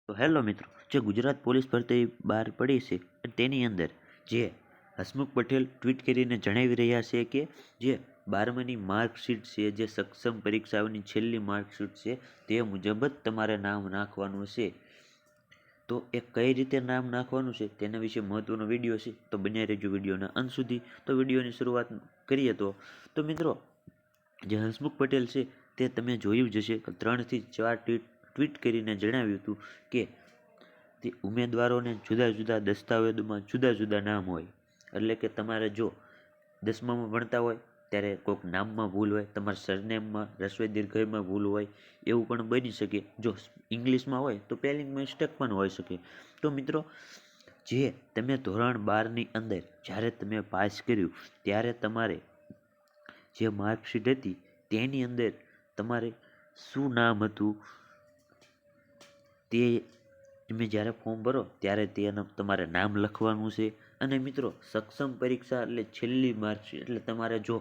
તો હેલો મિત્રો, જે ગુજરાત પોલીસ ભરતી બહાર પડી છે તેની અંદર જે હસમુખ પટેલ ટ્વીટ કરીને જણાવી રહ્યા છે કે જે 12માની માર્કશીટ છે, જે સક્ષમ પરીક્ષાઓની છેલ્લી માર્કશીટ છે, તે મુજબ જ તમારે નામ નાખવાનું છે. તો એ કઈ રીતે નામ નાખવાનું છે તેના વિશે મહત્વનો વિડીયો છે, તો બન્યા રહેજો વિડીયોના અંત સુધી. તો વિડીયોની શરૂઆત કરીએ તો મિત્રો, જે હસમુખ પટેલ છે તે તમે જોયું જ હશે કે 3 થી 4 ટ્વીટ કરીને જણાવ્યું હતું કે તે ઉમેદવારોને જુદા જુદા દસ્તાવેજોમાં જુદા જુદા નામ હોય. એટલે કે તમારે જો 10મામાં ભણતા હોય ત્યારે કોઈક નામમાં ભૂલ હોય, તમારા સરનેમમાં રસ્વ દીર્ઘયમાં ભૂલ હોય, એવું પણ બની શકે. જો ઇંગ્લિશમાં હોય તો સ્પેલિંગ મિસ્ટેક પણ હોઈ શકે. તો મિત્રો, જે તમે ધોરણ 12ની અંદર જ્યારે તમે પાસ કર્યું ત્યારે તમારે જે માર્કશીટ હતી તેની અંદર તમારે શું નામ હતું તે તમે જ્યારે ફોર્મ ભરો ત્યારે તેનું તમારે નામ લખવાનું છે. અને મિત્રો, સક્ષમ પરીક્ષા એટલે છેલ્લી માર્કશીટ. એટલે તમારે જો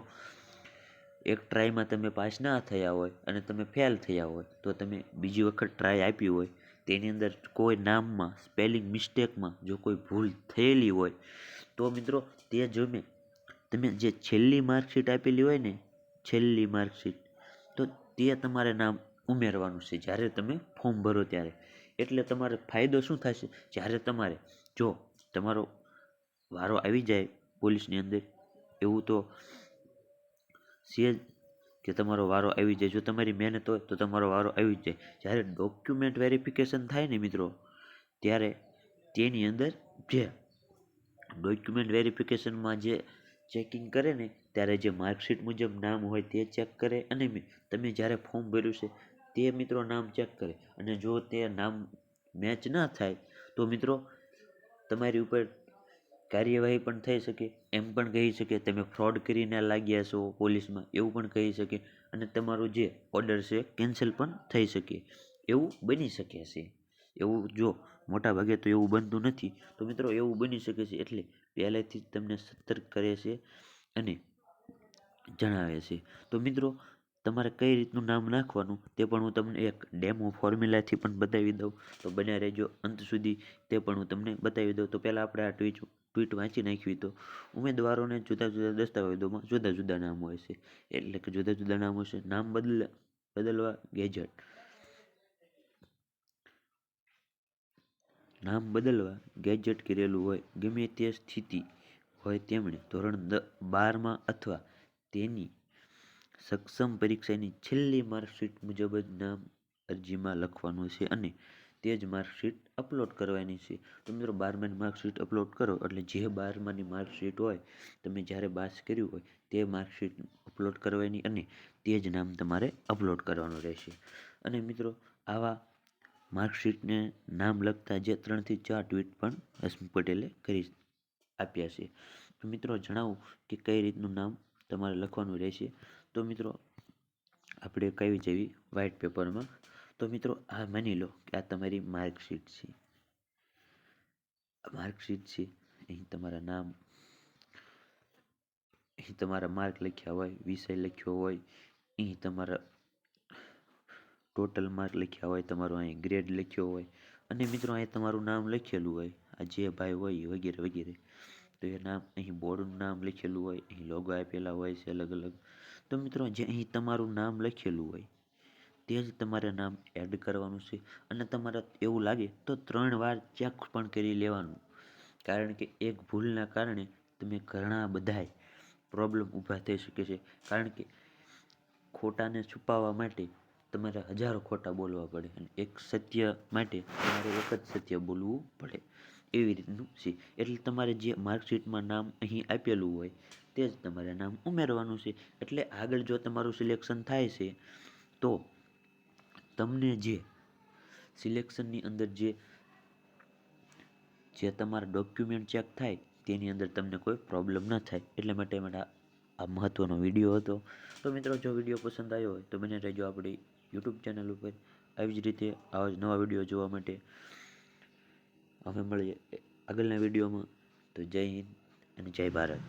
એક ટ્રાયમાં તમે પાસ ના થયા હોય અને તમે ફેલ થયા હોય તો તમે બીજી વખત ટ્રાય આપી હોય, તેની અંદર કોઈ નામમાં સ્પેલિંગ મિસ્ટેકમાં જો કોઈ ભૂલ થયેલી હોય તો મિત્રો તે તમે જે છેલ્લી માર્કશીટ આપેલી હોય ને, છેલ્લી માર્કશીટ, તો તે તમારે નામ ઉમેરવાનું છે જ્યારે તમે ફોર્મ ભરો ત્યારે. એટલે તમારે ફાયદો શું થશે, જ્યારે તમારે જો તમારો વારો આવી જાય પોલીસની અંદર, એવું તો છે જ કે તમારો વારો આવી જાય. જો તમારી મહેનત હોય તો તમારો વારો આવી જાય. જ્યારે ડોક્યુમેન્ટ વેરિફિકેશન થાય ને મિત્રો, ત્યારે તેની અંદર જે ડોક્યુમેન્ટ વેરિફિકેશનમાં જે ચેકિંગ કરે ને, ત્યારે જે માર્કશીટ મુજબ નામ હોય તે ચેક કરે. અને તમે જ્યારે ફોર્મ ભર્યું છે તે મિત્રો નામ ચેક કરે. અને જો તે નામ મેચ ના થાય તો મિત્રો તમારી ઉપર કાર્યવાહી પણ થઈ શકે. એમ પણ કહી શકે તમે ફ્રોડ કરીને લાગ્યા છો પોલીસમાં, એવું પણ કહી શકે. અને તમારો જે ઓર્ડર છે કેન્સલ પણ થઈ શકે, એવું બની શકે છે. એવું જો મોટા ભાગે તો એવું બનતું નથી, તો મિત્રો એવું બની શકે છે. એટલે પહેલેથી જ તમને સતર્ક કરે છે અને જણાવે છે. તો મિત્રો, તમારે કઈ રીતનું નામ નાખવાનું તે પણ હું તમને એક ડેમો ફોર્મ્યુલાથી પણ બતાવી દઉં. તો બન્યા રહેજો અંત સુધી, તે પણ હું તમને બતાવી દઉં. તો પહેલાં આપણે આ ટ્વીટ વાંચી નાખવી. તો ઉમેદવારોને જુદા જુદા દસ્તાવેજોમાં જુદા જુદા નામ હોય છે. એટલે કે જુદા જુદા નામ હશે. નામ બદલવા ગેજેટ. નામ બદલવા ગેજેટ કરેલું હોય ગમે તે સ્થિતિ હોય તેમણે ધોરણ 12માં અથવા તેની સક્ષમ પરીક્ષાની છેલ્લી માર્કશીટ મુજબ જ નામ અરજીમાં લખવાનું છે અને તે જ માર્કશીટ અપલોડ કરવાની છે. તો મિત્રો, 12માની માર્કશીટ અપલોડ કરો એટલે જે 12માની માર્કશીટ હોય, તમે જ્યારે પાસ કર્યું હોય તે માર્કશીટ અપલોડ કરવાની અને તે જ નામ તમારે અપલોડ કરવાનું રહેશે. અને મિત્રો, આવા માર્કશીટને નામ લખતા જે 3 થી 4 ટ્વીટ પણ હસમુખ પટેલે કરી આપ્યા છે. તો મિત્રો, જણાવું કે કઈ રીતનું નામ તમારે લખવાનું રહેશે. તો મિત્રો, આપણે કઈ જેવી વ્હાઇટ પેપરમાં. તો મિત્રો, આ માની લો કે આ તમારી માર્કશીટ છે. અહીં તમારા નામ, અહીં તમારા માર્ક લખ્યા હોય, વિષય લખ્યો હોય, અહીં તમારા ટોટલ માર્ક લખ્યા હોય, તમારો અહીં ગ્રેડ લખ્યો હોય, અને મિત્રો અહીં તમારું નામ લખેલું હોય, આ જે ભાઈ હોય વગેરે વગેરે. તો એ નામ અહીં બોર્ડનું નામ લખેલું હોય, અહીં લોગો આપેલા હોય છે અલગ અલગ. તો મિત્રો, જે અહીં તમારું નામ લખેલું હોય તે જ તમારે નામ એડ કરવાનું છે. અને તમારે એવું લાગે તો 3 વાર ચેક પણ કરી લેવાનું. કારણ કે એક ભૂલના કારણે તમે ઘણા બધાય પ્રોબ્લેમ ઊભા થઈ શકે છે. કારણ કે ખોટાને છુપાવવા માટે તમારે હજારો ખોટા બોલવા પડે અને એક સત્ય માટે તમારે એક જ સત્ય બોલવું પડે. એવી રીતનું છે. એટલે તમારે જે માર્કશીટમાં નામ અહીં આપેલું હોય તે જ તમારે નામ ઉમેરવાનું છે. એટલે આગળ જો તમારું સિલેક્શન થાય છે તો તમને જે સિલેક્શનની અંદર જે તમારા ડોક્યુમેન્ટ ચેક થાય તેની અંદર તમને કોઈ પ્રોબ્લેમ ન થાય. એટલે માટે આ મહત્ત્વનો વિડીયો હતો. તો મિત્રો, જો વિડીયો પસંદ આવ્યો હોય તો બને રહેજો આપણી યુટ્યુબ ચેનલ ઉપર. આવી જ રીતે આવા જ નવા વિડીયો જોવા માટે અમે મળીએ આગળના વિડીયોમાં. તો જય હિન્દ અને જય ભારત.